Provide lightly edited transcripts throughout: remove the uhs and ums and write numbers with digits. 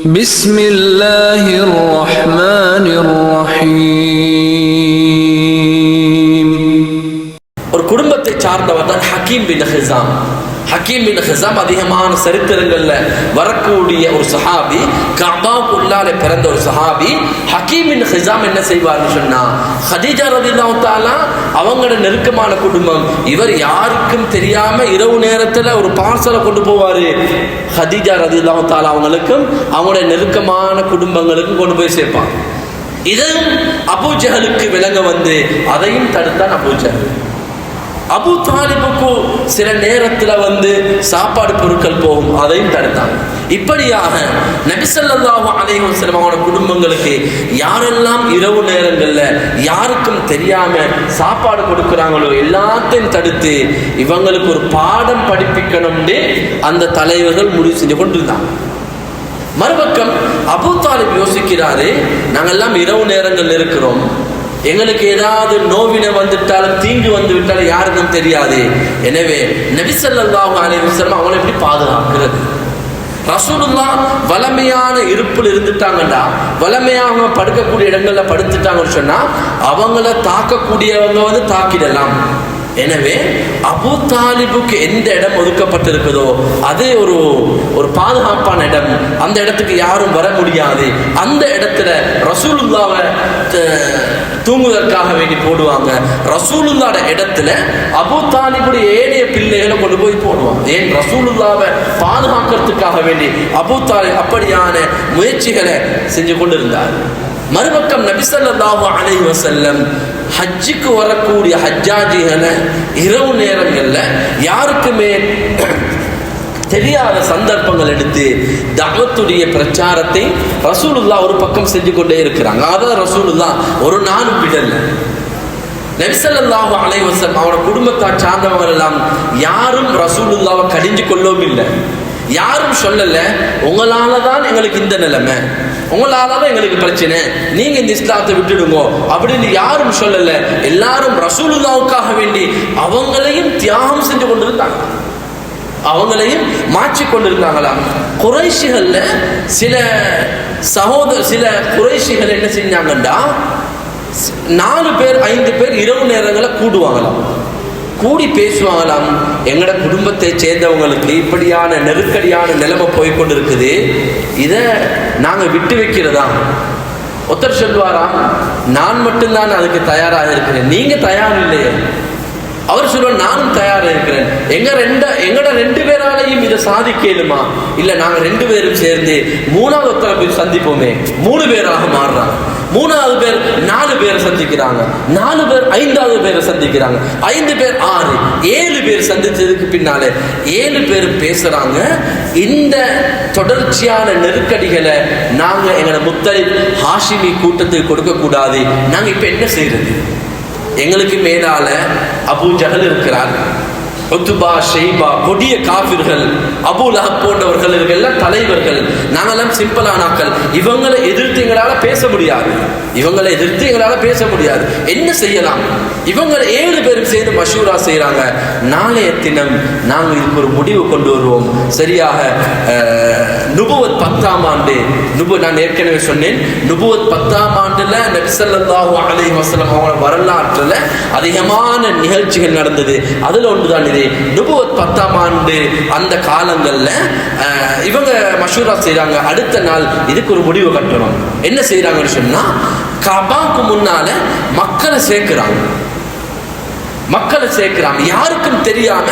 بسم الله الرحمن الرحيم. ஒரு குடும்பத்தை சார்ந்தவர் தான் ஹக்கீம் பின் ஹிஸாம். ஹக்கீம் பின் ஹிஸாம் அதிகமான சரித்திரங்கள்ல வரக்கூடிய ஒரு சஹாபி, கஅபாவுக்குள்ளால பிறந்த ஒரு சஹாபி. ஹக்கீம் பின் ஹிஸாம் என்ன செய்வார்னு சொன்னா, ஹதீஜா ரலியல்லாஹு தஆலா அவங்களோட நெருக்கமான குடும்பம். இவர் யாருக்கும் தெரியாம இரவு நேரத்துல ஒரு பார்சலை கொண்டு போவாரு. ஹதீஜா ரலியல்லாஹு தஆலா அவங்களுக்கும் அவங்களோட நெருக்கமான குடும்பங்களுக்கும் கொண்டு போய் சேர்ப்பாங்க. இதையும் அபூ ஜஹலுக்கு விளங்க வந்து அதையும் தடுத்தான் அபூ ஜஹல். அபூ தாலிபுக்கு சில நேரத்தில் வந்து சாப்பாடு பொருட்கள் போகும், அதையும் தடுத்தாங்க. இப்படியாக நபி ஸல்லல்லாஹு அலைஹி வஸல்லம் அவங்களோட குடும்பங்களுக்கு யாரெல்லாம் இரவு நேரங்களில் யாருக்கும் தெரியாம சாப்பாடு கொடுக்குறாங்களோ எல்லாத்தையும் தடுத்து இவங்களுக்கு ஒரு பாடம் படிப்பிக்கணும்னு அந்த தலைவர்கள் முடிவு செஞ்சு கொண்டிருந்தாங்க. மறுபக்கம் அபூ தாலிப் யோசிக்கிறாரு, நாங்கெல்லாம் இரவு நேரங்கள் இருக்கிறோம், எங்களுக்கு ஏதாவது நோவினை வந்துட்டாலும் தீங்கு வந்து விட்டாலும் யாருக்கும் தெரியாது. எனவே நபி ஸல்லல்லாஹு அலைஹி வஸல்லம் அவங்களை எப்படி பாதுகாக்கிறது? ரசூலுல்லாஹ் வளமையான இருப்பில் இருந்துட்டாங்கண்டா, வளமையாக அவங்க படுக்கக்கூடிய இடங்கள்ல படுத்துட்டாங்கன்னு சொன்னா அவங்கள தாக்கக்கூடியவங்க வந்து தாக்கிடலாம். எனவே அபூ தாலிபுக்கு எந்த இடம் ஒதுக்கப்பட்டிருக்குதோ அது ஒரு பாதுகாப்பான இடம், அந்த இடத்துக்கு யாரும் வர முடியாது. அந்த இடத்துல ரசூலுல்லாவை தூங்குவதற்காக வேண்டி போடுவாங்க. ரசூலுல்லாஹ்வோட இடத்துல அபூ தாலிபுடைய ஏனைய பிள்ளைகளை கொண்டு போய் போடுவாங்க. ஏன்? ரசூலுல்லாவை பாதுகாக்கிறதுக்காக வேண்டி அபூ தாலிப் அப்படியான முயற்சிகளை செஞ்சு கொண்டு இருந்தார். மறுபக்கம் நபி ஸல்லல்லாஹு அலைஹி வஸல்லம் ஹஜ்ஜுக்கு வரக்கூடிய ஹஜ்ஜாஜிகளை இரவு நேரங்கள்ல யாருக்குமே தெரியாத சந்தர்ப்பங்கள் எடுத்து தஅவத்துடைய பிரச்சாரத்தை ரசூலுல்லாஹ் ஒரு பக்கம் செஞ்சு கொண்டே இருக்கிறாங்க. அதான் ரசூலுல்லாஹ் ஒரு நாளும் விடல. நபி ஸல்லல்லாஹு அலைஹி வஸல்லம் அவரோட குடும்பத்தார் சார்ந்தவங்க எல்லாம் யாரும் ரசூலுல்லாஹ்வை கடிஞ்சு கொள்ளவும் இல்லை. யாரும் சொல்லல உங்களால தான் எங்களுக்கு இந்த நிலைமை, உங்களாலதான் எங்களுக்கு பிரச்சனை, நீங்க இந்த இஸ்லாத்தை விட்டுடுங்க அப்படின்னு யாரும் சொல்லல. எல்லாரும் ரசூலுல்லாஹ்வுக்காக வேண்டி அவங்களையும் தியாகம் செஞ்சு கொண்டிருந்தாங்க, அவங்களையும் மாற்றி கொண்டிருந்தாங்களாம். குறைஷிகள்ல சில குறைஷிகள் என்ன செஞ்சாங்கண்டா, 4 பேர் 5 பேர் இரவு நேரங்களை கூடுவாங்களாம், கூடி பேசுவாங்களாம். எங்கட குடும்பத்தை சேர்ந்தவங்களுக்கு இப்படியான நெருக்கடியான நிலைமை போய்கொண்டிருக்குது, இதை நாங்கள் விட்டு வைக்கிறதா? ஒருத்தர் சொல்வாராம், நான் மட்டும்தான் அதுக்கு தயாராக இருக்கிறேன், நீங்க தயார் இல்லையே. அவர் சொல்லுவார், நானும் தயாராக இருக்கிறேன், எங்கட 2 பேராலையும் இதை சாதிக்கலுமா? இல்ல, நாங்க 2 பேரும் சேர்ந்து 3வது ஒருத்தரை போய் சந்திப்போமே. 3 பேராக மாறுறாங்க. 3வது பேர் 4 பேரை சந்திக்கிறாங்க, 4 பேர் 5வது பேரை சந்திக்கிறாங்க, 5 பேர் 6, 7 பேர் சந்திச்சதுக்கு பின்னாலே 7 பேர் பேசுறாங்க, இந்த தொடர்ச்சியான நெருக்கடிகளை நாங்க எங்களோட முத்தலிப் ஹாஷிமி கூட்டத்துக்கு கொடுக்க கூடாது. நாங்க இப்ப என்ன செய்யறது? எங்களுக்கு மேலால அபூ ஜஹல் இருக்கிறார், உத்பா, ஷைபா, கொடிய காஃபிர்கள், அபூ லஹப் போன்றவர்கள் எல்லாம் தலைவர்கள், நாங்கெல்லாம் சிம்பிளானாக்கள். இவங்களை எதிர்த்து எங்களால பேச முடியாது, என்ன செய்யலாம்? இவங்க 7 பேரும் சேர்ந்து மஷூரா செய்யறாங்க. நாளைய தினம் நாங்கள் இதுக்கு ஒரு முடிவு கொண்டு வருவோம். சரியாக நுபுவத் 10ஆம் ஆண்டு, நான் ஏற்கனவே சொன்னேன், நுபுவத் 10ஆம் ஆண்டுல நபி ஸல்லல்லாஹு அலைஹி வஸல்லம் அவங்க வரலாற்றுல அதிகமான நிகழ்ச்சிகள் நடந்தது. அதுல ஒன்றுதான் இது. நுபுவத் 10ஆம் ஆண்டு அந்த காலங்கள்ல இவங்க மஷூரா செய்யறாங்க, அடுத்த நாள் இதுக்கு ஒரு முடிவு கட்டணும். என்ன செய்யறாங்கன்னு சொன்னா, கஅபாக்கு முன்னால மக்களை சேர்க்கிறாங்க, யாருக்கும் தெரியாம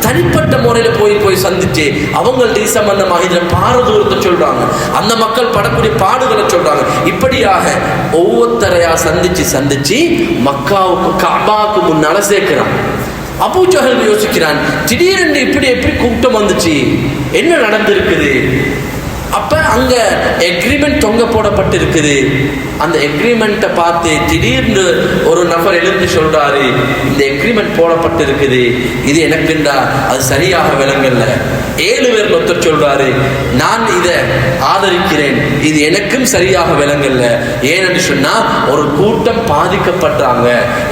தனிப்பட்ட முறையில போய் சந்திச்சு அவங்கள்ட்ட சம்பந்தமாக இதுல பாரதூரத்தை சொல்றாங்க, அந்த மக்கள் படக்கூடிய பாடுகளை சொல்றாங்க. இப்படியாக ஒவ்வொருத்தரையா சந்திச்சு மக்காவுக்கு கஅபாக்கு முன்னால சேர்க்கிறாங்க. அபூ ஜஹல் யோசிக்கிறான், திடீரென்று எப்படி கூட்டம் வந்துச்சு, என்ன நடந்திருக்குது? அப்ப அங்க எக்ரிமெண்ட் தொங்க போடப்பட்டிருக்குது. அந்த எக்ரிமெண்ட்டை பார்த்து திடீர்னு ஒரு நபர் எழுந்து சொல்றாரு, இந்த எக்ரிமெண்ட் போடப்பட்டிருக்குது, இது எனக்குண்டா அது சரியாக விளங்கல. 7 பேர் ஒருத்தர் சொல்றாரு, நான் இதை ஆதரிக்கிறேன், இது எனக்கும் சரியாக விளங்கல. ஏன்னு சொன்னா ஒரு கூட்டம் பாதிக்கப்பட்டாங்க,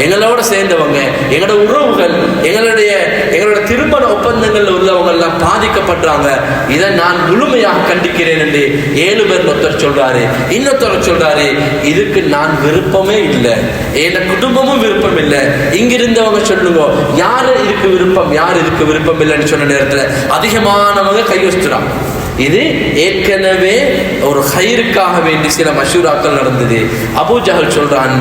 எங்களோட சேர்ந்தவங்க, எங்களோட உறவுகள், எங்களோட திருமண ஒப்பந்தங்கள்ல உள்ளவங்க எல்லாம் பாதிக்கப்பட்டாங்க. இதை நான் முழுமையாக கண்டிக்கிறேன் என்று 7 பேர் ஒருத்தர் சொல்றாரு. இன்னொருத்தர் சொல்றாரு, இதுக்கு நான் விருப்பமே இல்லை, என் குடும்பமும் விருப்பம் இல்லை. இங்கிருந்தவங்க சொல்லுங்க, யாரு இதுக்கு விருப்பம், யார் இதுக்கு விருப்பம் இல்லைன்னு சொன்ன நேரத்தில் அதிகமானவங்க கையொச்சுறாங்க. இது ஏற்கனவே ஒரு ஹைருக்காக வேண்டி சில மஷூராக்கள் நடந்தது. அபூ ஜஹல் சொல்றான்,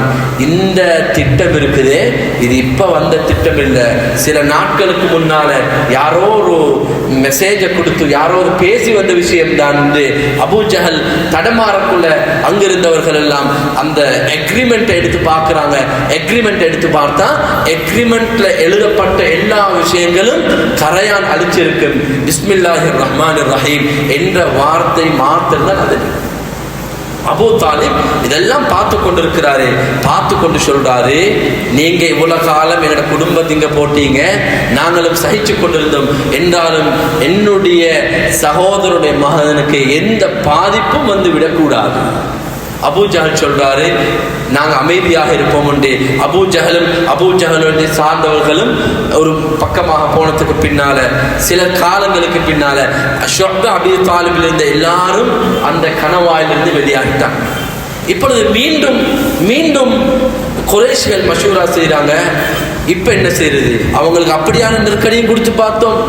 இந்த திட்டம் இருக்குது, இது இப்ப வந்த திட்டம் இல்லை, சில நாட்களுக்கு முன்னால யாரோ ஒரு மெசேஜை கொடுத்து யாரோ ஒரு பேசி வந்த விஷயம் தான் என்று அபூ ஜஹல் தடமாறக்குள்ள அங்கிருந்தவர்கள் எல்லாம் அந்த எக்ரிமெண்ட் எடுத்து பார்க்கிறாங்க. எக்ரிமெண்ட் எடுத்து பார்த்தா எக்ரிமெண்ட்ல எழுதப்பட்ட எல்லா விஷயங்களும் கரையான் அழிச்சிருக்கும். பிஸ்மில்லாஹிர் ரஹ்மானிர் ரஹீம் என்ற வார்த்தை மாத்திரம் தான் அது. அபூ தாலிப் இதெல்லாம் பார்த்து கொண்டிருக்கிறாரு. பார்த்து கொண்டு சொல்றாரு, நீங்க இவ்வளவு காலம் எங்களோட குடும்பத்தை இங்க போட்டீங்க, நாங்களும் சகிச்சு கொண்டிருந்தோம், என்றாலும் என்னுடைய சகோதரனுடைய மகனுக்கு எந்த பாதிப்பும் வந்து விடக்கூடாது. அபூ ஜஹல் சொல்றாரு, நாங்க அமைதியாக இருப்போம் என்று. அபூ ஜஹலுடைய சார்ந்தவர்களும் ஒரு பக்கமாக போனதுக்கு பின்னால சில காலங்களுக்கு பின்னால ஷுஅபா அபீ தாலிபில் இருந்த எல்லாரும் அந்த கணவாயிலிருந்து வெளியாகிட்டாங்க. இப்பொழுது மீண்டும் குறைஷிகள் மஷூரா செய்யறாங்க. இப்ப என்ன செய்யறது? அவங்களுக்கு அப்படியான நெருக்கடியும் கொடுத்து பார்த்தோம்,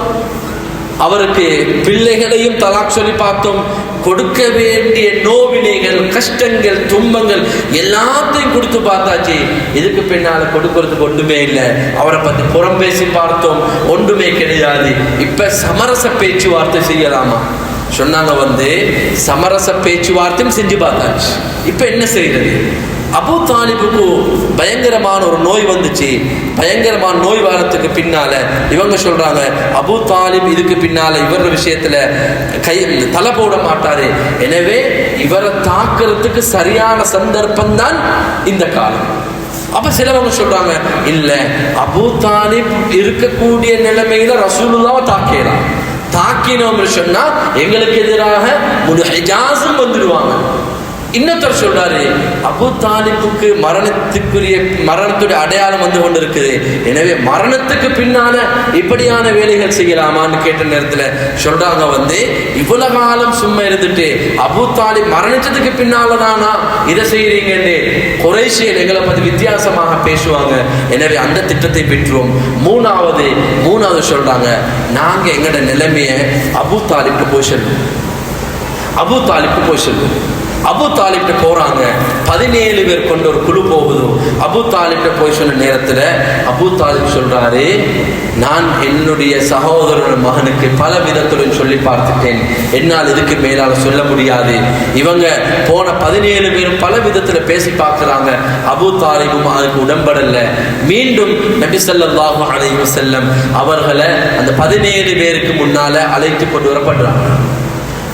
அவருக்கு பிள்ளைகளையும் தலாக் சொல்லி பார்த்தோம், கொடுக்க வேண்டிய நோவினைகள், கஷ்டங்கள், துன்பங்கள் எல்லாத்தையும் கொடுத்து பார்த்தாச்சு. இதுக்கு பின்னால கொடுக்கறதுக்கு ஒன்றுமே இல்லை. அவரை பத்தி புறம் பேசி பார்த்தோம், ஒன்றுமே கிடையாது. இப்ப சமரச பேச்சுவார்த்தை செய்யலாமா சொன்னாங்க. சமரச பேச்சுவார்த்தையும் செஞ்சு பார்த்தாச்சு. இப்ப என்ன செய்யறது? அபூ தாலிபுக்கு பயங்கரமான ஒரு நோய் வந்துச்சு. பயங்கரமான நோய் வரத்துக்கு பின்னால இவங்க சொல்றாங்க, அபூ தாலிப் இதுக்கு பின்னால இவர விஷயத்துல தலை போட மாட்டாரு, எனவே இவரை தாக்குறதுக்கு சரியான சந்தர்ப்பம் தான் இந்த காலம். அப்ப சிலவங்க சொல்றாங்க, இல்ல அபூ தாலிப் இருக்கக்கூடிய நிலைமையில ரசூலுல்லாஹ் தாக்கலாம், தாக்கினோம் சொன்னா எங்களுக்கு எதிராக முழு ஹிஜாஸும் வந்துடுவாங்க. இன்னொருத்தர் சொல்றாரு, அபூ தாலிபுக்கு மரணத்துடைய அடையாளம் வந்து கொண்டு இருக்குது, எனவே மரணத்துக்கு பின்னால இப்படியான வேலைகள் செய்யலாமான்னு கேட்ட நேரத்துல சொல்றாங்க, இவ்வளவு காலம் சும்மா இருந்துட்டு அபூ தாலிப் மரணிச்சதுக்கு பின்னாலதானா இதை செய்யறீங்கன்னு குறைஷியர் எங்களை பத்தி வித்தியாசமாக பேசுவாங்க. எனவே அந்த திட்டத்தை பெற்றோம். மூணாவது சொல்றாங்க, நாங்க எங்களோட நிலைமைய அபூ தாலிப்க்கு போய் சொல்லுவோம். அபூ தாலிப்ட போறாங்க. 17 பேர் கொண்ட ஒரு குழு போகுது. அபூ தாலிப்ட போய் சொன்ன நேரத்துல அபூ தாலிப் சொல்றாரு, நான் என்னுடைய சகோதரன் மகனுக்கு பல விதத்துடன் சொல்லி பார்த்துட்டேன், என்னால் இதுக்கு மேலால சொல்ல முடியாது. இவங்க போன 17 பேரும் பல விதத்துல பேசி பார்க்கிறாங்க. அபூ தாலிபும் அதுக்கு உடன்படல. மீண்டும் நபி ஸல்லல்லாஹு அலைஹி வஸல்லம் அவர்களை அந்த 17 பேருக்கு முன்னால அழைத்து கொண்டு வரப்படுறாங்க.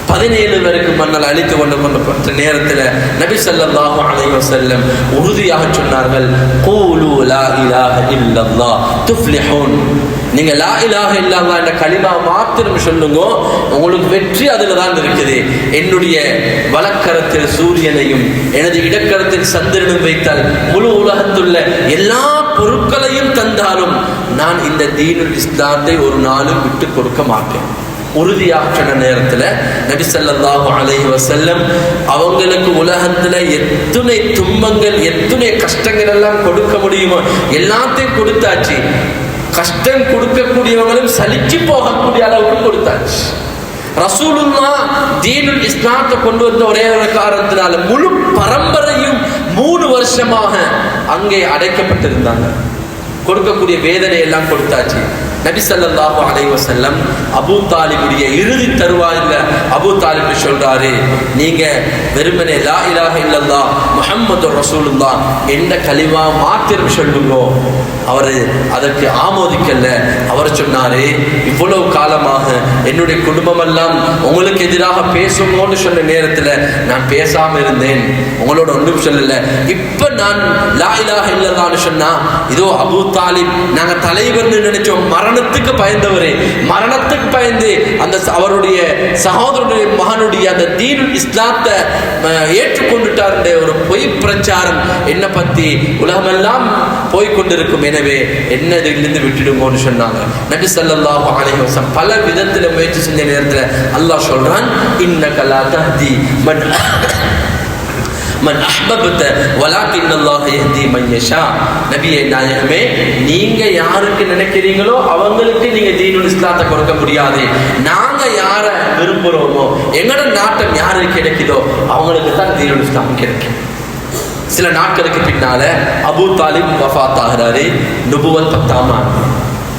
17 பேருக்கு மன்னல் அழித்து கொண்டு நேரத்தில் நபி ஸல்லல்லாஹு அலைஹி வஸல்லம் உறுதியாக சொன்னார்கள், கூலு லா இலாஹ இல்லல்லாஹ் துஃப்லிஹூன், நீங்க லா இலாஹ இல்லல்லாஹ் என்ற கலிமா மாத்திரம் சொல்லுங்க, உங்களுக்கு வெற்றி அதில் தான் இருக்குது. என்னுடைய வலக்கரத்தில் சூரியனையும் எனது இடக்கரத்தில் சந்திரனும் வைத்தால் முழு உலகத்துள்ள எல்லா பொருட்களையும் தந்தாலும் நான் இந்த தீனுல் இஸ்லாத்தை ஒரு நாளும் விட்டு கொடுக்க மாட்டேன். உறுதியாக சொன்ன நேரத்தில் நபி ஸல்லல்லாஹு அலைஹி வஸல்லம் அவங்களுக்கு உலகத்துல எத்தனை துன்பங்கள், எத்தனை கஷ்டங்கள் எல்லாம் கொடுக்க முடியுமோ எல்லாத்தையும் கொடுத்தாச்சு. கஷ்டம் கொடுக்கக்கூடியவங்களும் சலிச்சு போகக்கூடிய அளவுக்கு கொடுத்தாச்சு. ரசூலுல்லாஹ் தீனுல் இஸ்லாத்தை கொண்டு வந்த ஒரே ஒரு காரணத்தினால முழு பரம்பரையும் 3 வருஷமாக அங்கே அடைக்கப்பட்டிருந்தாங்க. கொடுக்கக்கூடிய வேதனை எல்லாம் கொடுத்தாச்சு. நபி ஸல்லல்லாஹு அலைஹி வஸல்லம் அபூ தாலிபுடைய இறுதி தருவாயில அபூ தாலிப் சொல்றாரு, நீங்க வெறுமனே லா இலாஹ இல்லல்லாஹ் முஹம்மதுர் ரசூலுல்லாஹ் என்ற கலிமா மாத்திரம் சொல்லுங்க. அவரு அதற்கு ஆமோதிக்கல. அவர் சொன்னாரு, இவ்வளவு காலமாக என்னுடைய குடும்பம் எல்லாம் உங்களுக்கு எதிராக பேசுமோன்னு சொன்ன நேரத்துல நான் பேசாம இருந்தேன், உங்களோட ஒன்றும் சொல்லல. இப்ப நான் லா இலாஹ இல்லல்லாஹ்னு சொன்னா இதோ அபூ தாலிப் நாங்க தலைவர்னு நினைச்சோம், மரண மரணத்துக்கு பயந்தவர், மரணத்துக்கு பயந்து அந்த அவருடைய சகோதரனுடைய மகனுடைய அந்த தீனுல் இஸ்லாத்தை ஏற்றுக்கொண்டுட்டார் என்ற ஒரு பொய் பிரச்சாரம் என்ன பத்தி உலகமெல்லாம் போய்கொண்டிருக்கும். எனவே என்ன இதிலிருந்து விட்டுடுங்கன்னு சொன்னாங்க. நபி ஸல்லல்லாஹு அலைஹி வஸல்லம் பல விதத்துல முயற்சி செஞ்ச நேரத்தில் அல்லாஹ் சொல்றான், இன்னக லா தஹ்தி மன் அஹ்பப்த வலாக்கின்னல்லாஹ யஹ்தி மன் யஷா. நபியே நாயகமே, நீங்க யாருக்கு நினைக்கிறீங்களோ அவங்களுக்கு நீங்க தீனுல் இஸ்லாத்தை கொடுக்க முடியாது. நாங்க யார விரும்புறோமோ, எங்களோட நாட்டம் யாருக்கு கிடைக்குதோ அவங்களுக்கு தான் தீனுல் இஸ்லாம் கிடைக்கும். சில நாட்களுக்கு பின்னால அபூ தாலிப் வஃபாத் ஆகிறாரு. நுபுவத் 10ஆம் ஆண்டு,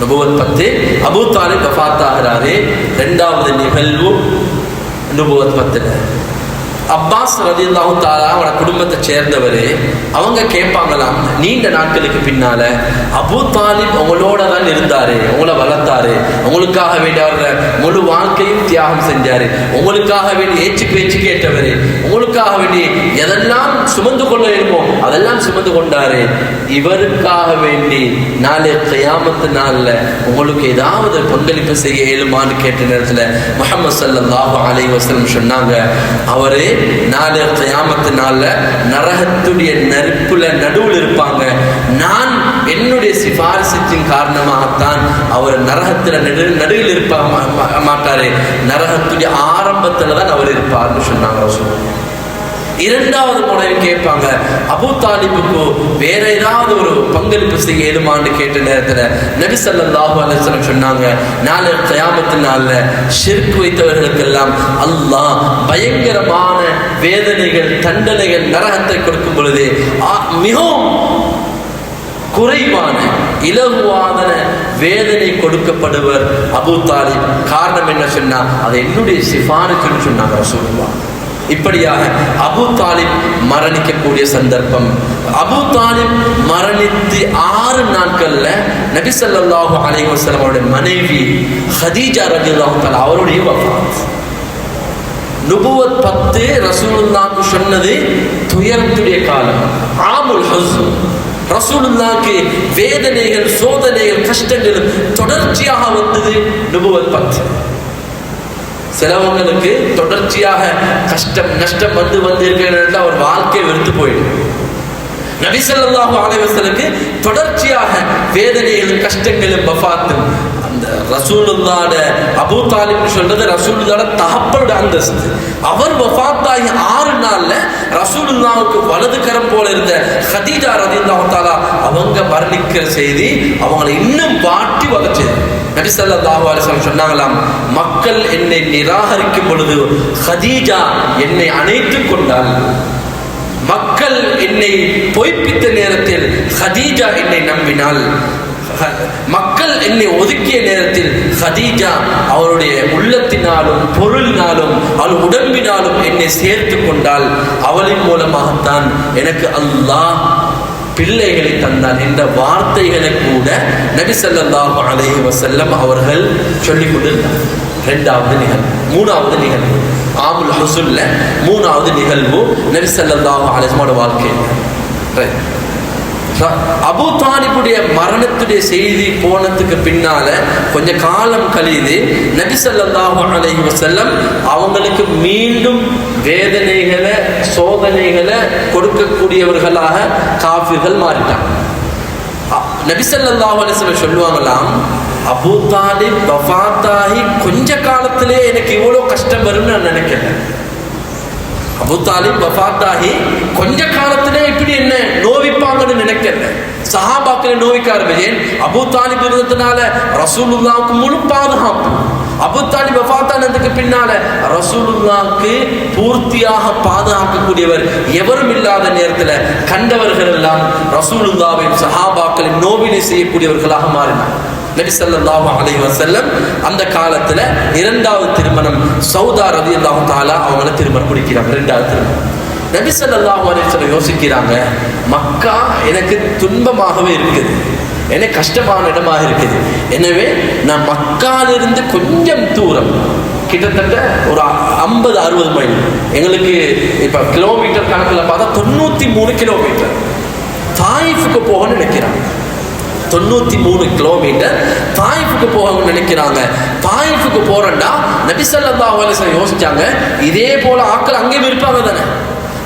நுபுவத் 10, அபூ தாலிப் வஃபாத் ஆகிறாரு. 2வது நிகழ்வு நுபுவத் 10. அப்பாஸ் ரலியல்லாஹு தஆலா அவரோட குடும்பத்தை சேர்ந்தவர். அவங்க கேட்பாங்களாம், நீண்ட நாட்களுக்கு பின்னால அபூ தாலிப் உங்களோட தான் இருந்தாரு, உங்களை வளர்த்தாரு, உங்களுக்காக வேண்டிய அவர் முழு வாழ்க்கையும் தியாகம் செஞ்சாரு, உங்களுக்காக வேண்டி ஏச்சு பேச்சு கேட்டவர், உங்களுக்காக வேண்டி எதெல்லாம் சுமந்து கொள்ள வேண்டுமோ அதெல்லாம் சுமந்து கொண்டாரு. இவருக்காக வேண்டி நாளை கியாமத்து நாள்ல உங்களுக்கு ஏதாவது பங்களிப்பு செய்ய இயலுமான்னு கேட்ட நேரத்தில் முஹம்மது ஸல்லல்லாஹு அலைஹி வஸல்லம் சொன்னாங்க, அவரு நாளை கியாமத்து நாள்ல நரகத்துடைய நெருப்புல நடுவில் இருப்பாங்க. நான் என்னுடைய சிபாரிசின் காரணமாகத்தான் அவர் நரகத்துல நடுவில் இருப்ப மாட்டாரு, நரகத்துடைய ஆரம்பத்துல தான் அவர் இருப்பார்னு சொன்னாங்க. 2வது முறையும் கேட்பாங்க, அபூ தாலிபுக்கு வேற ஏதாவது ஒரு பங்களிப்பு செய்ய இயலுமான்னு கேட்ட நேரத்தில் நபி ஸல்லல்லாஹு அலைஹி வஸல்லம் சொன்னாங்க, நாளை கியாமத்து நாள்ல ஷிர்க் வைத்தவர்களுக்கெல்லாம் அல்லாஹ் பயங்கரமான வேதனைகள், தண்டனைகள், நரகத்தை கொடுக்கும் பொழுது மிகவும் குறைவான இலகுவான வேதனை கொடுக்கப்படுவர் அபூ தாலிப். காரணம் என்ன சொன்னா, அது என்னுடைய சிபாரிசுன்னு சொன்னாங்க ரசூலுல்லாஹ். இப்படியாக அபூ தாலிப் மரணிக்கக்கூடிய சந்தர்ப்பம். அபூ தாலிப் மரணித்து 6 நாட்கள்ல நபி ஸல்லல்லாஹு அலைஹி வஸல்லம் அவருடைய மனைவி ஹதீஜா ரலியல்லாஹு தஆலா அவருடைய வஃபாத். நுபுவத் 10 ரசூலுல்லாஹ்க்கு சொன்னது துயரத்துடைய காலம், ஆமுல் ஹுஸ்ன். ரசூலுல்லாஹ்க்கு வேதனைகள், சோதனைகள், கஷ்டங்கள் தொடர்ச்சியாக வந்தது நுபுவத் 10. சிலவங்களுக்கு தொடர்ச்சியாக கஷ்டம் நஷ்டம் வந்து இருக்கிற அவர் வாழ்க்கை வெறுத்து போயிடும். நபி ஸல்லல்லாஹு அலைஹி வஸல்லுக்கு தொடர்ச்சியாக வேதனைகளும் கஷ்டங்களும் வஃபாத்தும். அந்த ரசூலுல்லாஹ்ட அபூ தாலிப் சொல்றது ரசூலுல்லாஹ்ட தகப்பனோட அந்தஸ்து. அவர் வஃபாத்தாகி 6 நாள்ல ரசூலுல்லாஹ்வுக்கு வலது கரம் போல இருந்த ஹதீஜா ரலியல்லாஹு தஆலா அவங்க மரணிக்கிற செய்தி அவங்களை இன்னும் வாட்டி வதச்சது. நபி ஸல்லல்லாஹு அலைஹி வஸல்லம் சொன்னாங்களாம், மக்கள் என்னை நிராகரிக்கும் பொழுது ஹதீஜா என்னை அணைத்துக் கொண்டாள். மக்கள் என்னை பொய்ப்பித்த நேரத்தில் ஹதீஜா என்னை நம்பினாள். மக்கள் என்னை ஒதுக்கிய நேரத்தில் ஹதீஜா அவருடைய உள்ளத்தினாலும் பொருளினாலும் அவள் உடம்பினாலும் என்னை சேர்த்து கொண்டாள். அவளின் மூலமாகத்தான் எனக்கு அல்லாஹ் பிள்ளைகளை தந்தான் என்ற வார்த்தைகளை கூட நபி ஸல்லல்லாஹு அலைஹி வஸல்லம் அவர்கள் சொல்லிக் கொண்டிருந்தார். 2வது நிகழ்வு. 3வது நிகழ்வு ஆமுல் ஹுஸ்ன்ல 3வது நிகழ்வு நபி ஸல்லல்லாஹு அலைஹி வஸல்லம் வாழ்க்கை. அபூ தாலிபுடைய மரணத்துடைய செய்தி போனதுக்கு பின்னால கொஞ்ச காலம் கழிது நபி ஸல்லல்லாஹு அலைஹி வஸல்லம் அவங்களுக்கு மீண்டும் வேதனைகளை, சோதனைகளை கொடுக்கக்கூடியவர்களாக காஃபிர்கள் மாறிட்டாங்க. நபி ஸல்லல்லாஹு அலைஹி வஸல்லம் சொல்லுவாங்களாம், அபூ தாலிப் வஃபாத்தாகி கொஞ்ச காலத்திலே எனக்கு இவ்வளோ கஷ்டம் வரும்னு நான் நினைக்கிறேன். அபூ தாலிப் வஃபாத்தாகி கொஞ்ச காலத்திலே இப்படி என்ன நோவிப்பாங்கன்னு நினைக்கிறேன். சஹாபாக்களை நோவிக்க ஆரம்பிச்சேன். அபூ தாலிப் இருந்ததுனால ரசூலுல்லாஹ்வுக்கு முழு பாதுகாப்பு. அபூ தாலிப் வஃபாத்தானதுக்கு பின்னால ரசூலுல்லாஹ்வுக்கு பூர்த்தியாக பாதுகாக்கக்கூடியவர் எவரும் இல்லாத நேரத்தில் கண்டவர்கள் எல்லாம் ரசூலுல்லாஹ்வின் சஹாபாக்களின் நோவினை செய்யக்கூடியவர்களாக மாறினார். நபி ஸல்லல்லாஹு அலைஹி வஸல்லம் அந்த காலத்துல 2வது திருமணம் சௌதா ரலியல்லாஹு தஆலா அவங்கள திருமணம் முடிக்கிறாங்க. 2வது திருமணம். நபி ஸல்லல்லாஹு அலைஹி வஸல்லம் யோசிக்கிறாங்க, மக்கா எனக்கு துன்பமாகவே இருக்குது, எனக்கு கஷ்டமான இடமாக இருக்குது. எனவே நான் மக்காலிருந்து கொஞ்சம் தூரம், கிட்டத்தட்ட ஒரு 50-60 மைல், எங்களுக்கு இப்ப கிலோமீட்டர் கணக்கில் பார்த்தா 93 கிலோமீட்டர் தாயிஃபுக்கு போகணும்னு நினைக்கிறாங்க. 93 கிலோமீட்டர் தாயிஃபுக்கு போக நினைக்கிறாங்க. தாயிஃபுக்கு போறேன்டா நபி ஸல்லல்லாஹு அலைஹி வஸல்லம் யோசிச்சாங்க, இதே போல ஆட்கள் அங்கேயும் இருப்பாங்க தானே,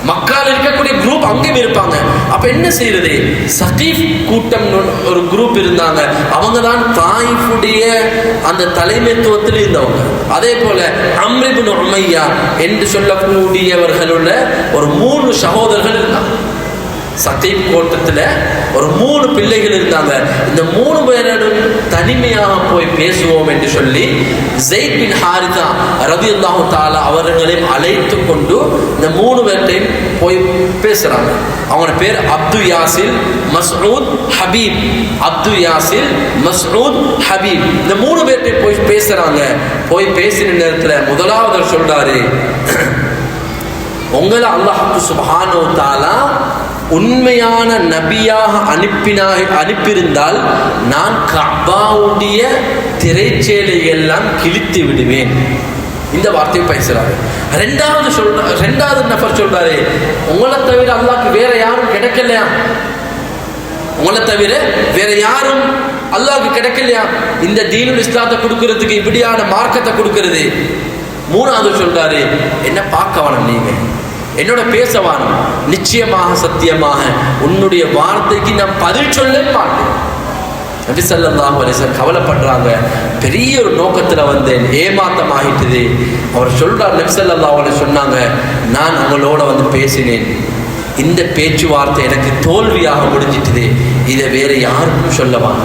மக்கால் இருக்கக்கூடிய குரூப் அங்கேயும் இருப்பாங்க. அப்ப என்ன செய்யறது? சகீஃப் கூட்டம் ஒரு குரூப் இருந்தாங்க, அவங்க தான் தாயிஃபுடைய அந்த தலைமைத்துவத்தில் இருந்தவங்க. அதே போல அம்ர் இப்னு உமையா என்று சொல்லக்கூடியவர்களுள்ள ஒரு 3 சகோதரர்கள் இருந்தாங்க. சகீஃப் கூட்டத்தில் ஒரு 3 பிள்ளைகள் இருந்தாங்க. இந்த 3 பேரும் தனிமையாக போய் பேசுவோம் என்று சொல்லி ஸைத் பின் ஹாரிஸா ரலியல்லாஹு தஆலா அவர்களையும் அழைத்து கொண்டு இந்த 3 பேர்ட்டையும் போய் பேசுறாங்க. அவங்க பேர் அப்து யாசில், மஸ்ஊத், ஹபீப். அப்து யாசில், மஸ்ஊத், ஹபீப். இந்த 3 பேர்ட்டையும் போய் பேசுறாங்க. போய் பேசின நேரத்தில் முதலாவது சொல்றாரு, உங்களை அல்லாஹ் சுப்ஹானஹு வ தஆலா உண்மையான நபியாக அனுப்பியிருந்தால் நான் கஅபாவுடைய திரைச்சேலை எல்லாம் கிழித்து விடுவேன். இந்த வார்த்தையை பேசுறாரு. ரெண்டாவது நபர் சொல்றாரு, உங்களை தவிர அல்லாஹ்க்கு வேற யாரும் கிடைக்கலையா? உங்களை தவிர வேற யாரும் அல்லாஹ்க்கு கிடைக்கலையா இந்த தீனுல் இஸ்லாத்தை கொடுக்கறதுக்கு, இப்படியான மார்க்கத்தை கொடுக்கிறது? மூணாவது சொல்றாரு, என்ன பார்க்க வேணும், நீங்க என்னோட பேசவானும், நிச்சயமாக சத்தியமாக உன்னுடைய வார்த்தைக்கு நான் பதில் சொல்ல மாட்டேன். நபி ஸல்லல்லாஹு அலைஹி வஸல்லம் கவலைப்படுறாங்க, பெரிய ஒரு நோக்கத்துல வந்தேன், ஏமாத்தம் ஆகிட்டது. அவர் சொல்றார், நபி ஸல்லல்லாஹு அலைஹி சொன்னாங்க, நான் உங்களோட வந்து பேசினேன், இந்த பேச்சுவார்த்தை எனக்கு தோல்வியாக முடிஞ்சிட்டுது, இதை வேற யாருக்கும் சொல்லவான்.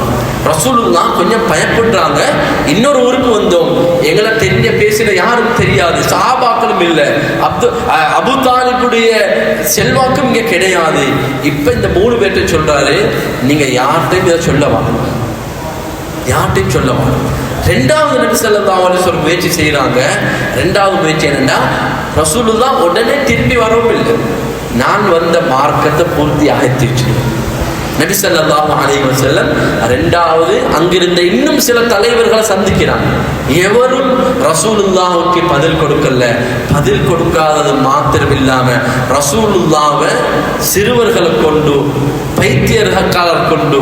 ரசூலுல்லாஹ் கொஞ்சம் பயப்படுறாங்க. இன்னொரு ஊருக்கு வந்தோம், எங்களை தெரிஞ்ச பேசின யாரும் தெரியாது, சஹாபாக்களும் இல்லை, அபு தாலிபுடைய செல்வாக்கும் இங்க கிடையாது. இப்ப இந்த 3 பேர்ட்ட சொல்றாரு, நீங்க யார்கிட்டையும் இதை சொல்லவான், யார்கிட்டையும் சொல்லவான். ரெண்டாவது நபி ஸல்லல்லாஹு அலைஹி வஸல்லம் முயற்சி செய்யறாங்க. ரெண்டாவது முயற்சி என்னன்னா, ரசூலுல்லாஹ் உடனே திரும்பி வரவும் இல்லை, நான் வந்த மார்க்கத்தை பூர்த்தியாக தீர்ச்சிடுவேன். நபி ஸல்லல்லாஹு அலைஹி வஸல்லம் ரெண்டாவது அங்கிருந்த இன்னும் சில தலைவர்களை சந்திக்கிறாங்க. எவரும் ரசூலுல்லாஹுக்கு பதில் கொடுக்கல. பதில் கொடுக்காதது மாத்திரம் இல்லாம ரசூலுல்லாஹ்வை சிறுவர்களை கொண்டு, பைத்தியக்காரர் கொண்டு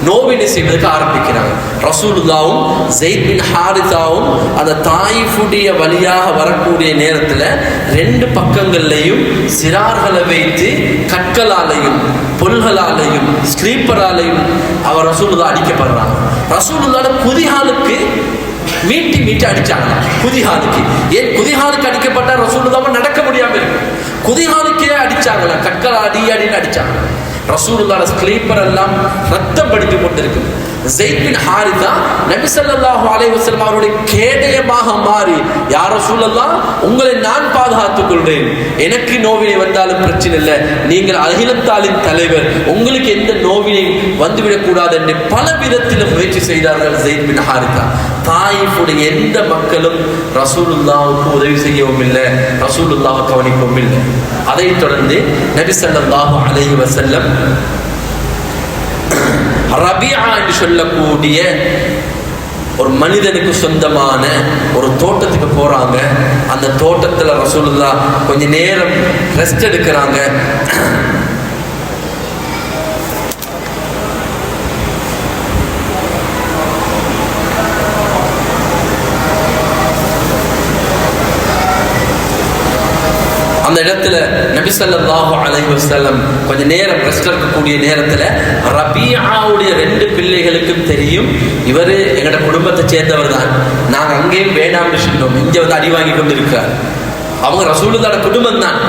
நோவினை செய்வதற்கு ஆரம்பிக்கிறாங்க. ரசூலுல்லாஹும் ஸைத் பின் ஹாரிஸாவும் அந்த தாயிஃபுடைய வழியாக வரக்கூடிய நேரத்தில் 2 பக்கங்கள்லையும் சிறார்களை வைத்து கற்களாலையும் பொல்களாலையும் ஸ்லீப்பராலையும் அவர் ரசூலுல்லாஹ் அடிக்கப்படுறாங்க. ரசூலுல்லாஹ் குதிகாலுக்கு மீட்டி அடிச்சாங்க. குதிகாலுக்கு, ஏன் குதிகாலுக்கு அடிக்கப்பட்ட ரசூலுல்லாஹ் நடக்க முடியாம இருக்கு, குதிகாலுக்கே அடிச்சாங்களா, கற்கள் அடின்னு அடிச்சாங்க. ரசூலுல்லாஹ் ஸ்லீப்பர் எல்லாம் ரத்தம் படித்து கொண்டிருக்கு. ஸைத் பின் ஹாரிஸா நபி ஸல்லல்லாஹு அலைஹி வஸல்லம் அவருடைய கேடயமாக மாறி, யா ரசூலல்லாஹ் உங்களை நான் பாதுகாத்துக் கொள்றேன், எனக்கு நோவினை வந்தாலும் பிரச்சனை இல்லை, நீங்கள் அகிலத்தாலின் தலைவர், உங்களுக்கு எந்த நோவினை வந்துவிடக் கூடாது என்று பல விதத்தில் முயற்சி செய்தார்கள் ஸைத் பின் ஹாரிஸா. தாயிஃபுடைய எந்த மக்களும் ரசூலுல்லாஹுக்கு உதவி செய்யவும் இல்லை, ரசூலுல்லாஹ் கவனிக்கவும் இல்லை. அதைத் தொடர்ந்து நபி ஸல்லல்லாஹு அலைஹி வஸல்லம் ரபியா என்று சொல்லக்கூடிய ஒரு மனிதனுக்கு சொந்தமான ஒரு தோட்டத்துக்கு போறாங்க. அந்த தோட்டத்துல ரசூலுல்லாஹ் கொஞ்ச நேரம் ரெஸ்ட் எடுக்கிறாங்க. அந்த இடத்துல நபி ஸல்லல்லாஹு அலைஹி வஸல்லம் கொஞ்ச நேரம் ரெஸ்ட் எடுக்கக்கூடிய நேரத்தில் ரபியாவுடைய 2 பிள்ளைகளுக்கும் தெரியும், இவர் எங்களோட குடும்பத்தை சேர்ந்தவர் தான், நாங்கள் அங்கேயும் வேண்டாம்னு சொன்னோம், இங்கே வந்து அடி வாங்கி கொண்டு இருக்கிறார். அவங்க ரசூலுல்லாஹோட குடும்பம் தான்,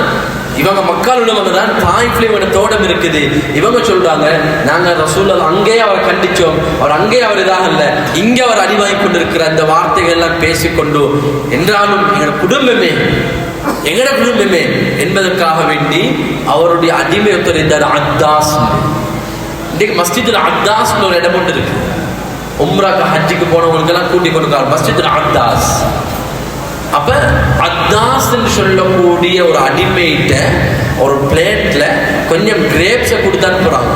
இவங்க மக்கள் உள்ளவங்க தான். தாயிஃப்ல இவங்க தோட்டம் இருக்குது. இவங்க சொல்றாங்க, நாங்க ரசூலுல்லாஹ் அங்கேயே அவரை கண்டிச்சோம், அவர் அங்கேயே அவர் இதாக இல்லை, இங்கே அவர் அடி வாங்கி கொண்டு இருக்கிற அந்த வார்த்தைகள் எல்லாம் பேசிக்கொண்டு, என்றாலும் எங்களோட குடும்பமே என்பதற்காக வேண்டி அவருடைய அடிமை ஒருத்தர் இருந்தார், அத்தாஸ். இன்றைக்கு மஸ்ஜிதுல் அத்தாஸ் ஒரு இடம் ஒன்று இருக்கு, உம்ராக்கு ஹஜ்ஜுக்கு போனவங்களுக்கெல்லாம் கூட்டி கொடுக்கிறார், மஸ்ஜிதுல் அத்தாஸ். அப்ப அத்தாஸ் என்று சொல்லக்கூடிய ஒரு அடிமையிட்ட ஒரு பிளேட்ல கொஞ்சம் கிரேப்ஸை கொடுத்து அனுப்புறாங்க.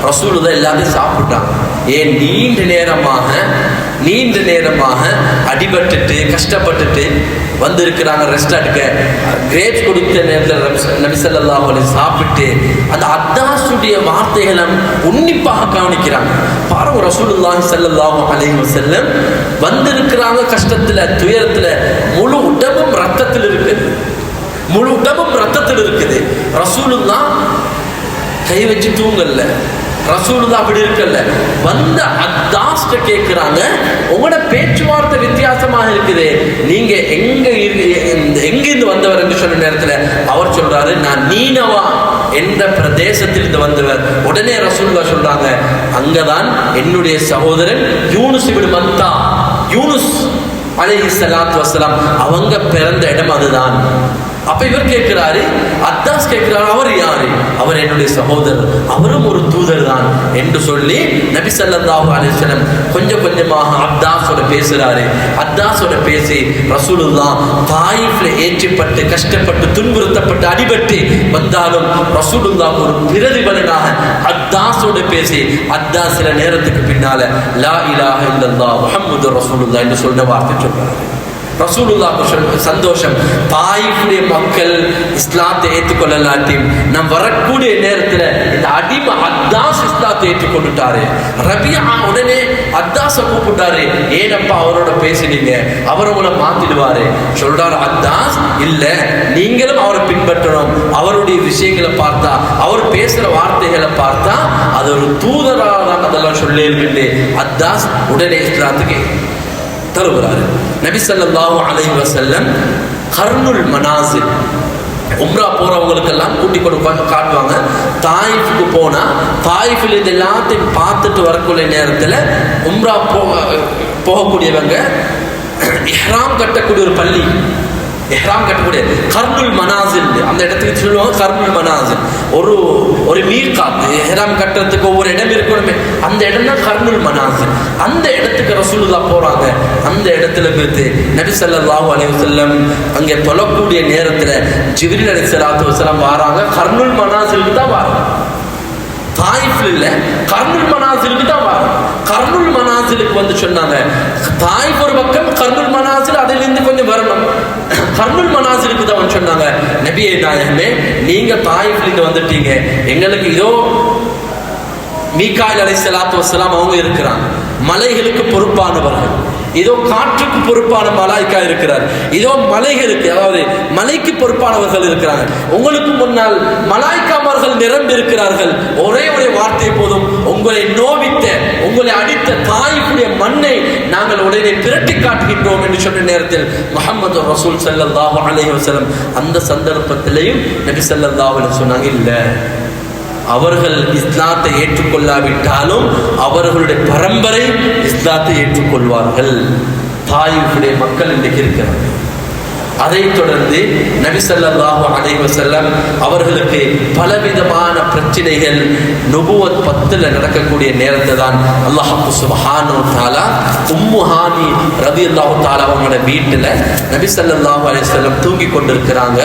ரசூலுல்லாஹ் எல்லாத்தையும் சாப்பிட்டாங்க. ஏன் நீண்ட நேரமாக நீண்ட நேரமாக அடிபட்டுட்டு கஷ்டப்பட்டுட்டு வந்திருக்கிறாங்க ரெஸ்ட் எடுக்க. கிரேப்ஸ் கொடுத்த நேரத்தில் நபி ஸல்லல்லாஹு அலைஹி சாப்பிட்டு அந்த அத்தாஸுடைய வார்த்தைகளை உன்னிப்பாக கவனிக்கிறாங்க. பாருங்க, ரசூலுல்லாஹி ஸல்லல்லாஹு அலைஹி வஸல்லம் வந்திருக்கிறாங்க கஷ்டத்துல துயரத்துல, முழு உடம்பும் ரத்தத்தில் இருக்குது, முழு உடம்பும் ரத்தத்தில் இருக்குது. ரசூலுல்லாஹ் கை வச்சு தூங்கல, ரசூலுல்லாஹ் அப்படி இருக்கல. வந்த அத்தாஸ்ட கேட்கிறாங்க, உங்களோட பேச்சுவார்த்தை வித்தியாசமாக இருக்குது, நீங்க எங்கிருந்து வந்தவர் என்று சொன்ன நேரத்தில் அவர் சொல்றாரு, நான் நீனவா என்ற பிரதேசத்திலிருந்து வந்தவர். உடனே ரசூலுல்லாஹ் சொல்றாங்க, அங்கதான் என்னுடைய சகோதரன் யூனுஸ் இப்னு மத்தா, யூனுஸ் அலைஹிஸ்ஸலாத்து வஸ்ஸலாம் அவங்க பிறந்த இடம் அதுதான். அப்ப இவர் கேட்கிறாரு, அத்தாஸ் கேட்கிறாரு, அவர் யாரு? அவர் என்னுடைய சகோதரர், அவரும் ஒரு தூதர் தான் என்று சொல்லி நபி ஸல்லல்லாஹு அலைஹி வஸல்லம் கொஞ்சம் கொஞ்சமாக அத்தாஸோட பேசுறாரு. அத்தாஸோட பேசி ரசூலுல்லாஹ் தாயிஃப்ல ஏற்றிப்பட்டு கஷ்டப்பட்டு துன்புறுத்தப்பட்டு அடிபட்டு வந்தாலும் ரசூலுல்லாஹ் ஒரு பிரதிபலனாக அத்தாஸோட பேசி அத்தாஸ் சில நேரத்துக்கு பின்னால லா இலாஹ இல்லல்லாஹ் முஹம்மதுர் ரசூலுல்லாஹ் என்று சொன்ன வார்த்தை சொல்றாரு. ரசூலுல்லாஹ்வுக்கு சந்தோஷம். தாயிஃபுடைய மக்கள் இஸ்லாத்தை ஏற்றுக்கொள்ளலாட்டி நம் வரக்கூடிய நேரத்தில் இந்த அடிமை அத்தாஸ் இஸ்லாத்தை ஏற்றுக்கொண்டுட்டாரு. ரபியா உடனே அத்தாஸை கூப்பிட்டாரு, ஏனப்பா அவரோட பேசினீங்க, அவர் உங்களை மாத்திடுவாரு. சொல்றாரு அத்தாஸ், இல்ல நீங்களும் அவரை பின்பற்றணும், அவருடைய விஷயங்களை பார்த்தா அவர் பேசுற வார்த்தைகளை பார்த்தா அது ஒரு தூதராக தான் அதெல்லாம் சொல்லியிருக்கின்றே. அத்தாஸ் உடனே இஸ்லாத்துக்கு தருகிறாரு. நபி ஸல்லல்லாஹு அலைஹி வஸல்லம் கர்னுல் மனாசில் உம்ரா போறவங்களுக்கெல்லாம் கூட்டி கொண்டு காட்டுவாங்க. தாயிஃபுக்கு போனா தாயிஃபில் இது எல்லாத்தையும் பார்த்துட்டு வரக்கூடிய நேரத்தில் உம்ரா போகக்கூடியவங்க இஹ்ராம் கட்டக்கூடிய ஒரு பள்ளி, இஹ்ராம் கட்டக்கூடிய கர்னுல் மனாசில், அந்த இடத்துக்கு சொல்லுவாங்க கர்னுல் மனாசில். ஒரு மீர்காத்து இஹ்ராம் கட்டுறதுக்கு ஒவ்வொரு இடம் இருக்கணுமே, அந்த இடம் தான் கர்னுல் மனாசில். அந்த இடத்துக்கு ரசூலுல்லாஹ் போறாங்க. அந்த இடத்துல போயிட்டு நபி ஸல்லல்லாஹு அலைஹி வஸல்லம் அங்கே தொழக்கூடிய நேரத்தில் ஜிப்ரீல் அலைஹிஸ்ஸலாத்து வஸலாம் வராங்க. கர்னுல் மனாசிலுக்கு தான் வராங்க, தாயிஃப்ல இல்ல, கர்னுல் மனாசிலுக்கு தான் வராங்க. கர்னுல் மனாசிலுக்கு வந்து சொன்னாங்க, தாயிஃப் ஒரு பக்கம், கர்னுல் மனாசில் அதிலிருந்து கொஞ்சம் வரணும். கர்னுல் மனாசிலுக்கு தான் வந்து சொன்னாங்க, நபியே நாயகமே நீங்க தாயிஃப்ல இருந்து வந்துட்டீங்க, எங்களுக்கு இதோ மீகாயில் அலைஹிஸ்ஸலாத்து வஸ்ஸலாம் அவங்க இருக்கிறாங்க, மலைகளுக்கு பொறுப்பானவர்கள், இதோ காற்றுக்கு பொறுப்பான மலாய்க்கா இருக்கிறார், இதோ மலைகளுக்கு அதாவது மலைக்கு பொறுப்பானவர்கள் இருக்கிறாங்க, உங்களுக்கு முன்னால் மலாய்க்காமார்கள் நிரம்பி இருக்கிறார்கள். ஒரே ஒரு வார்த்தை போதும், உங்களை நோவித்த உங்களை அடித்த தாயினுடைய மண்ணை நாங்கள் உடனே பிரட்டி காட்டுகின்றோம் என்று சொன்ன நேரத்தில் முஹம்மது ரசூல் ஸல்லல்லாஹு அலைஹி வஸல்லம் அந்த சந்தர்ப்பத்திலையும் நபி ஸல்லல்லாஹு அலைஹி சொன்னாங்க, இல்லை அவர்கள் இஸ்லாத்தை ஏற்றுக்கொள்ளாவிட்டாலும் அவர்களுடைய பரம்பரை இஸ்லாத்தை ஏற்றுக்கொள்வார்கள். தாயிஃபுடைய மக்கள் இன்றைக்கு இருக்கிறார்கள். அதைத் தொடர்ந்து நபி ஸல்லல்லாஹு அலைஹி வஸல்லம் அவர்களுக்கு பலவிதமான பிரச்சனைகள் நுபுவத் 10ல நடக்கக்கூடிய நேரத்தை தான் அல்லாஹ் சுப்ஹானஹு வ தஆலா உம்மு ஹானி ரலியல்லாஹு தஆலா அவங்களோட வீட்டில் நபி ஸல்லல்லாஹு அலைஹி வஸல்லம் தூங்கி கொண்டிருக்கிறாங்க.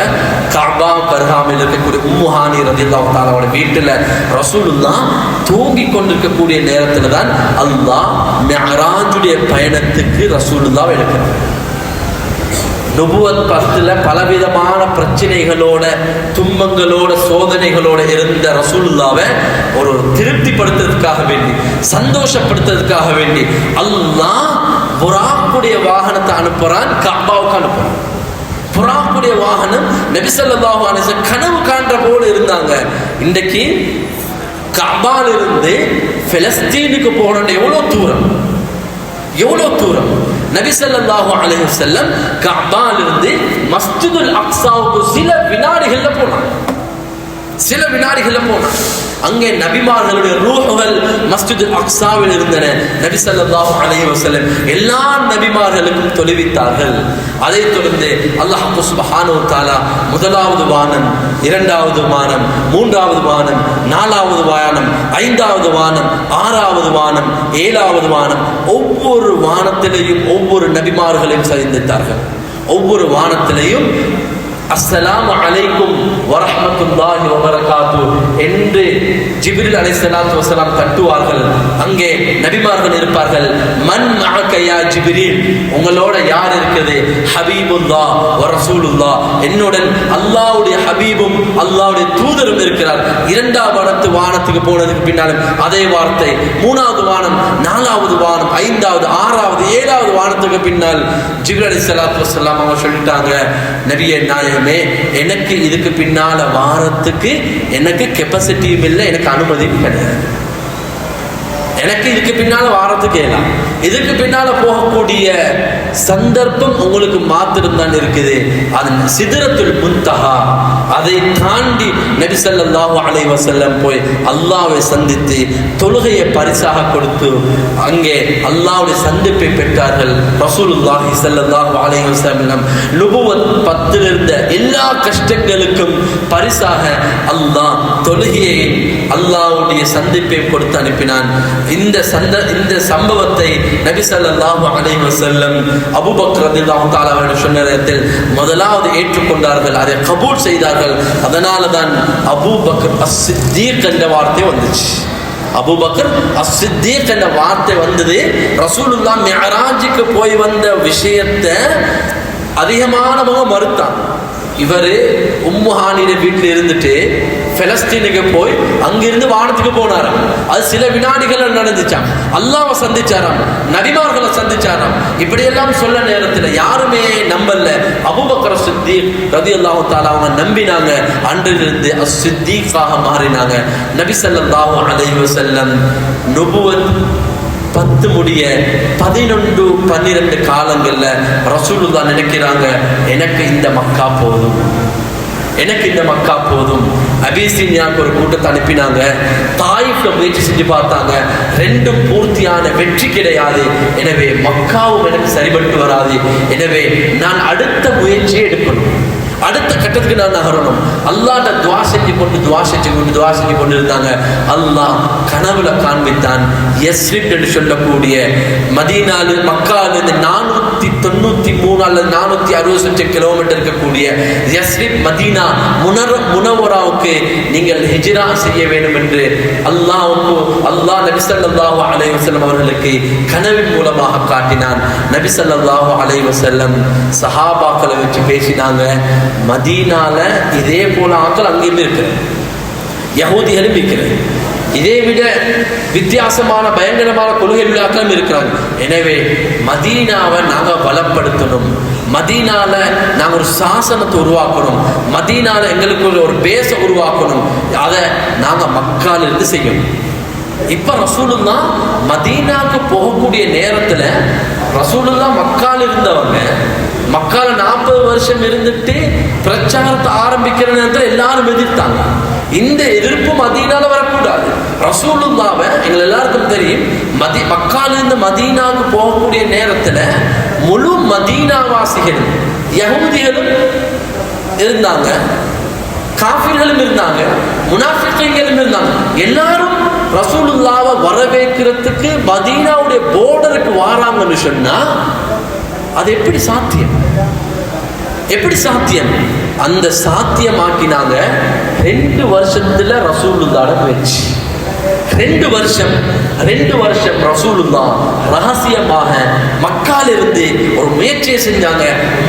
கஅபா பர்ஹாமில் இருக்கக்கூடிய உம்மு ஹானி ரலியல்லாஹு தஆலாவோட வீட்டில் ரசூலுல்லாஹ் தூங்கி கொண்டிருக்கக்கூடிய நேரத்தில் தான் அல்லாஹ் மிஅராஜுடைய பயணத்துக்கு ரசூலுல்லாஹ் எடுக்கிறார். நுபுவத் 10ல பலவிதமான பிரச்சனைகளோட துன்பங்களோட சோதனைகளோட இருந்த ரசூலுல்லாவை ஒரு திருப்திப்படுத்துறதுக்காக வேண்டி சந்தோஷப்படுத்துறதுக்காக வேண்டி அல்லாஹ் புராக்குடைய வாகனத்தை அனுப்புறான், கஅபாவுக்கு அனுப்புறான். புராக்குடைய வாகனம் நபி ஸல்லல்லாஹு அலைஹி வஸல்லம் கனவு காண்ற போல இருந்தாங்க. இன்றைக்கு கஅபாலிருந்து பிலஸ்தீனுக்கு போகணும், எவ்வளவு தூரம். நபி ஸல்லல்லாஹு அலைஹி வஸல்லம் கஅபாலிருந்து மஸ்ஜிதுல் அக்ஸாவுக்கு சில வினாடிகள்ல போனாங்க. அங்கே நபிமார்களுடைய ரூஹுகள் மஸ்ஜிதுல் அக்ஸாவில் இருந்தன. நபி ஸல்லல்லாஹு அலைஹி வஸல்லம் எல்லா நபிமார்களுக்கும் தொழுவித்தார்கள். அதைத் தொடர்ந்து அல்லாஹ் சுப்ஹானஹு வ தஆலா முதலாவது வானம், இரண்டாவது வானம், மூன்றாவது வானம், நாலாவது வானம், ஐந்தாவது வானம், ஆறாவது வானம், ஏழாவது வானம், ஒவ்வொரு வானத்திலேயும் ஒவ்வொரு நபிமார்களையும் சந்தித்தார்கள். ஒவ்வொரு வானத்திலேயும் அஸ்ஸலாமு அலைக்கும் வரஹ்மத்துல்லாஹி வபரகாத்து என்று ஜிப்ரீல் ஜிப்ரீல் அலைஹிஸ்ஸலாத்து வஸலாம் தட்டுவார்கள். அங்கே நபிமார்கள் இருப்பார்கள். மன் மஅக யா ஜிப்ரீல், உங்களோட யார் இருக்குது? ஹபீபுல்லாஹ் வ ரசூலுல்லாஹ், என்னுடன் அல்லாஹ்வுடைய ஹபீபும் அல்லாஹ்வுடைய தூதரும் இருக்கிறார். இரண்டாவது வானத்துக்கு போனதுக்கு பின்னாலும் அதே வார்த்தை. மூணாவது வானம், நாலாவது வானம், ஐந்தாவது, ஆறாவது, ஏழாவது வானத்துக்கு பின்னால் ஜிப்ரீல் அலைஹிஸ்ஸலாத்து வஸலாம் அவங்க சொல்லிட்டாங்க, நபியே நாயகமே, எனக்கு இதுக்கு பின்னால வாரத்துக்கு எனக்கு கெப்பாசிட்டியும் இல்லை, எனக்கு அனுமதியும் கிடையாது. எனக்கு இதுக்கு பின்னால வாரத்துக்கு ஏலாம். இதுக்கு பின்னால போகக்கூடிய சந்தர்ப்பம் உங்களுக்கு மாத்திரம் தான் இருக்குது. அது சிதறத்துல் முன்தஹா. அதை தாண்டி நபி ஸல்லல்லாஹு அலைஹி வஸல்லம் போய் அல்லாஹ்வை சந்தித்து தொழுகையை பரிசாக கொடுத்து அங்கே அல்லாஹ்வுடைய சந்திப்பை பெற்றார்கள். ரசூலுல்லாஹி ஸல்லல்லாஹு அலைஹி வஸல்லம் நுபுவத் 10 இருந்த எல்லா கஷ்டங்களுக்கும் பரிசாக அல்லாஹ் தொழுகையை அல்லாஹ்வுடைய சந்திப்பை கொடுத்து அனுப்பினான். இந்த சம்பவத்தை நபி ஸல்லல்லாஹு அலைஹி வஸல்லம் அபூபக்கர் ரலியல்லாஹு தஆலா அவர்கள் சொன்ன நேரத்தில் முதலாவது ஏற்றுக்கொண்டார்கள், அதை கபூல் செய்தார்கள். அதனால தான் அபூபக்கர் அஸ்-சித்தீக் என்ற வார்த்தை வந்துச்சு. அபூபக்கர் அஸ்-சித்தீக் என்ற வார்த்தை வந்தது. ரசூலுல்லாஹ் மிஅராஜுக்கு போய் வந்த விஷயத்தை அதிகமானவங்க மறுத்தான். இவர் உம்மு ஹானியோட வீட்டில் இருந்துட்டு பெலஸ்தீனுக்கு போய் அங்கிருந்து வானத்துக்கு போனாராம். அது சில வினாடிகள் நடந்துச்சாம். அல்லாஹ்வை சந்திச்சாராம், நபிமார்களை சந்திச்சாராம். இப்படியெல்லாம் சொல்ல நேரத்தில் யாருமே நம்பல. அபூபக்கர் சித்தீக் ரலியல்லாஹு தஆலா அவங்க நம்பினாங்க. அன்றிலிருந்து அஸ்-சித்தீக்காக மாறினாங்க. நபி ஸல்லல்லாஹு அலைஹி வஸல்லம் நுபுவத் 10 முடிய 11, 12 காலங்கள்ல ரசூலுல்லாஹ் நினைக்கிறாங்க, எனக்கு இந்த மக்கா போதும், எனக்கு இந்த மக்கா போதும். அபிசீனியாவுக்கு ஒரு கூட்டத்தை அனுப்பினாங்க. தாயிஃப்ல முயற்சி செஞ்சு பார்த்தாங்க, ரெண்டும் பூர்த்தியான வெற்றி கிடையாது. எனவே மக்காவும் எனக்கு சரிபட்டு வராது. எனவே நான் அடுத்த முயற்சியை எடுக்கணும், அடுத்த கட்டத்துக்கு நான் நகரணும். அல்லாஹ்ட்ட துஆ செஞ்சு கொண்டு இருந்தாங்க. அல்லாஹ் கனவுல காண்பித்தான். யஸ்ரிப் என்று சொல்லக்கூடிய மதீனால மக்காலிருந்து 493 அல்லது 468 கிலோமீட்டர் இருக்கக்கூடிய யஸ்ரிப் மதீனா முனவராவுக்கு நீங்கள் ஹிஜ்ரா செய்ய வேண்டும் என்று அல்லாஹ் நபி ஸல்லல்லாஹு அலைஹி வஸல்லம் அவர்களுக்கு கனவின் மூலமாக காட்டினான். நபி ஸல்லல்லாஹு அலைஹி வஸல்லம் சஹாபாக்களை வச்சு பேசினாங்க. மதீனால இதே போல ஆட்கள் அங்கேயும் இருக்கிறது, யஹூதிகளும் இருக்கிறது, இதை விட வித்தியாசமான பயங்கரமான கொள்கை விழாக்களும் இருக்கிறாங்க. எனவே மதீனாவை நாங்கள் பலப்படுத்தணும், மதீனால நாங்கள் ஒரு சாசனத்தை உருவாக்கணும், மதீனால எங்களுக்கு ஒரு பேஸை உருவாக்கணும். அதை நாங்கள் மக்கால இருந்து செய்யணும். இப்ப ரசூலுல்லாஹ் மதீனாவுக்கு போகக்கூடிய நேரத்துல ரசூலுல்லாஹ் மக்கால இருந்தவங்க மக்கால 40 வருஷம் இருந்துட்டு பிரச்சாரத்தை ஆரம்பிக்கிற நேரத்தில் எல்லாரும் எதிர்த்தாங்க. இந்த எதிர்ப்பு மதீனால வரக்கூடாது. ரசூலுல்லாஹ்வை எங்கள் எல்லாருக்கும் தெரியும், மக்கால இருந்து மதீனாவுக்கு போகக்கூடிய நேரத்துல முழு மதீனாவாசிகளும் யஹூதிகளும் இருந்தாங்க, காஃபிர்களும் இருந்தாங்க, முனாஃபிகீன்களும் இருந்தாங்க. எல்லாரும் ரசூலுல்லாஹ்வை வரவேற்கிறதுக்கு மதீனாவுடைய போர்டருக்கு வாராங்கன்னு சொன்னா அது எப்படி சாத்தியம்? எப்படி சாத்தியம்? அந்த சாத்தியமாக்கினாங்க 2 வருஷத்துல ரசூலுல்லாஹ்வோட பேச்சு. 2 வருஷம் ரசூலுல்லாஹ் ரகசியமாக மக்கால இருந்து ஒரு முயற்சியை செஞ்சாங்க.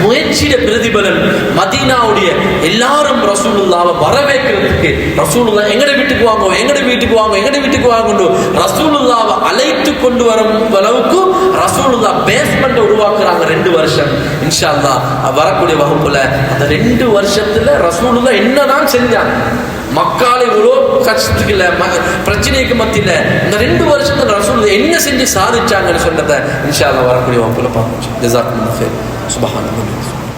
முயற்சியில பிரதிபலன் மதீனாவுடைய எல்லாரும் ரசூலுல்லாஹ்வை வரவேற்கிறதுக்கு ரசூலுல்லாஹ் எங்கட வீட்டுக்கு வாங்க ரசூலுல்லாஹ்வை அழைத்து கொண்டு வரும் அளவுக்கு ரசூலுல்லாஹ் பேஸ்மெண்ட் உருவாக்குறாங்க. 2 வருஷம். இன்ஷா அல்லாஹ் வரக்கூடிய வகுப்புல அந்த 2 வருஷத்துல ரசூலுல்லாஹ் என்னதான் செஞ்சாங்க, மக்கால இவ்வளோ கஷ்டத்துக்கு இல்லை, பிரச்சனைக்கு மத்தியில் இந்த 2 வருஷத்துல ரசூலுல்லாஹ் என்ன செஞ்சு சாதிச்சாங்கன்னு சொன்னதை இன்ஷா அல்லாஹ் வரக்கூடிய வகுப்புல பார்ப்போம். ஜஸாக்குமுல்லாஹ் ஹைர். சுப்ஹானல்லாஹ்.